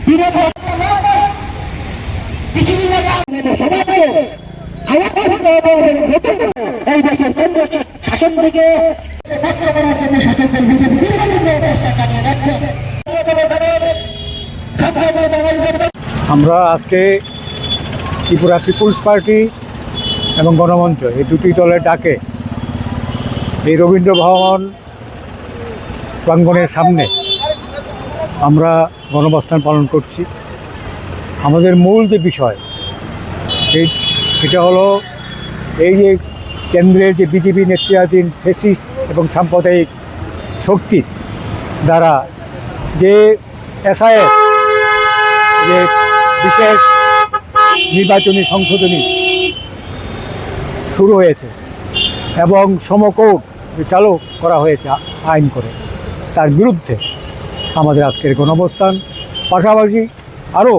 এই দেশের কেন্দ্র শাসন থেকে আমরা আজকে ত্রিপুরা পিপুলস পার্টি এবং গণমঞ্চ এই দুটি দলের ডাকে এই রবীন্দ্র ভবন প্রাঙ্গণের সামনে আমরা গণঅবস্থান পালন করছি। আমাদের মূল যে বিষয় সেটা হলো এই যে কেন্দ্রের যে বিজেপি নেতৃত্বাধীন ফ্যাসিস্ট এবং সাম্প্রদায়িক শক্তি দ্বারা যে এসআইএস যে বিশেষ নির্বাচনী সংশোধনী শুরু হয়েছে এবং সমকোট চালু করা হয়েছে আইন করে, তার বিরুদ্ধে আমাদের আজকের গণঅবস্থান। পাশাপাশি আরও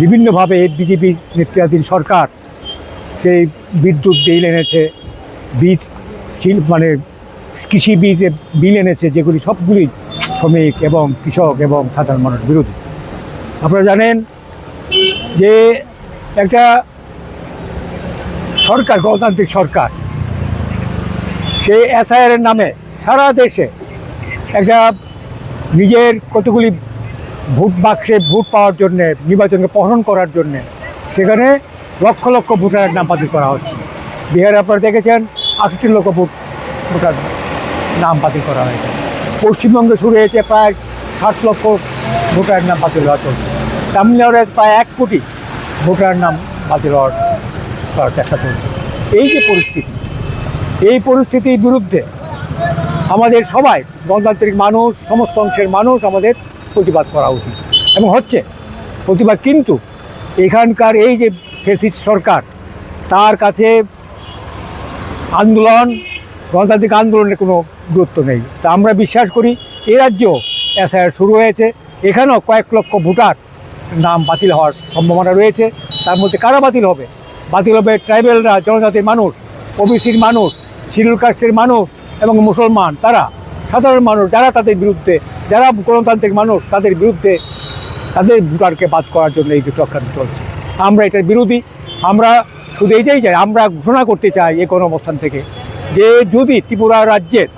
বিভিন্নভাবে বিজেপি নেতৃত্বাধীন সরকার সেই বিদ্যুৎ বিল এনেছে, বীজ মানে কৃষি বীজে বিল এনেছে, যেগুলি সবগুলি শ্রমিক এবং কৃষক এবং সাধারণ মানুষের বিরোধী। আপনারা জানেন যে একটা সরকার, গণতান্ত্রিক সরকার, সেই এসআইআর নামে সারা দেশে একটা নিজের কতগুলি ভোট বাক্সে ভোট পাওয়ার জন্যে, নির্বাচনকে প্রহরণ করার জন্যে সেখানে লক্ষ লক্ষ ভোটারের নাম বাতিল করা হচ্ছে। বিহারে আপনারা দেখেছেন 68 লক্ষ ভোটার নাম বাতিল করা হয়েছে। পশ্চিমবঙ্গে শুরু হয়েছে প্রায় 60 লক্ষ ভোটারের নাম বাতিল হওয়া চলছে। তামিলনাড়ুর প্রায় 1 কোটি ভোটারের নাম বাতিল হওয়ার চেষ্টা চলছে। এই যে পরিস্থিতি, এই পরিস্থিতির বিরুদ্ধে আমাদের সবাই গণতান্ত্রিক মানুষ, সমস্ত অংশের মানুষ আমাদের প্রতিবাদ করা উচিত এবং হচ্ছে প্রতিবাদ। কিন্তু এখানকার এই যে ফ্যাসিস্ট সরকার, তার কাছে আন্দোলন, গণতান্ত্রিক আন্দোলনের কোনো গুরুত্ব নেই। তা আমরা বিশ্বাস করি এই রাজ্যেও এসআইআর শুরু হয়েছে, এখানেও কয়েক লক্ষ ভোটার নাম বাতিল হওয়ার সম্ভাবনা রয়েছে। তার মধ্যে কারা বাতিল হবে? বাতিল হবে ট্রাইবেলরা, জনজাতির মানুষ, ওবিসির মানুষ, শিডিউল কাস্টের মানুষ এবং মুসলমান, তারা সাধারণ মানুষ যারা তাদের বিরুদ্ধে, যারা গণতান্ত্রিক মানুষ তাদের বিরুদ্ধে তাদের ভোটারকে বাদ করার জন্য এই যে চক্রান্ত চলছে। আমরা এটার বিরোধী। আমরা শুধু এইটাই চাই, আমরা ঘোষণা করতে চাই এই গণঅবস্থান থেকে যে যদি ত্রিপুরা রাজ্যের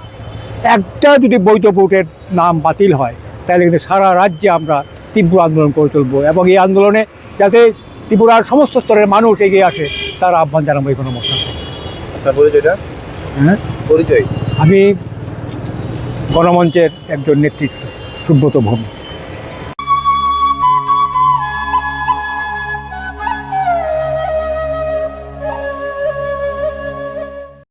একটা যদি বৈধ ভোটের নাম বাতিল হয় তাহলে কিন্তু সারা রাজ্যে আমরা তীব্র আন্দোলন করে তুলব এবং এই আন্দোলনে যাতে ত্রিপুরার সমস্ত স্তরের মানুষ এগিয়ে আসে তার আহ্বান জানাবো এই গণঅবস্থান থেকে। পরিচয়, আমি গণমঞ্চের একজন নেতৃত্ব, সুব্রত ভৌমিক।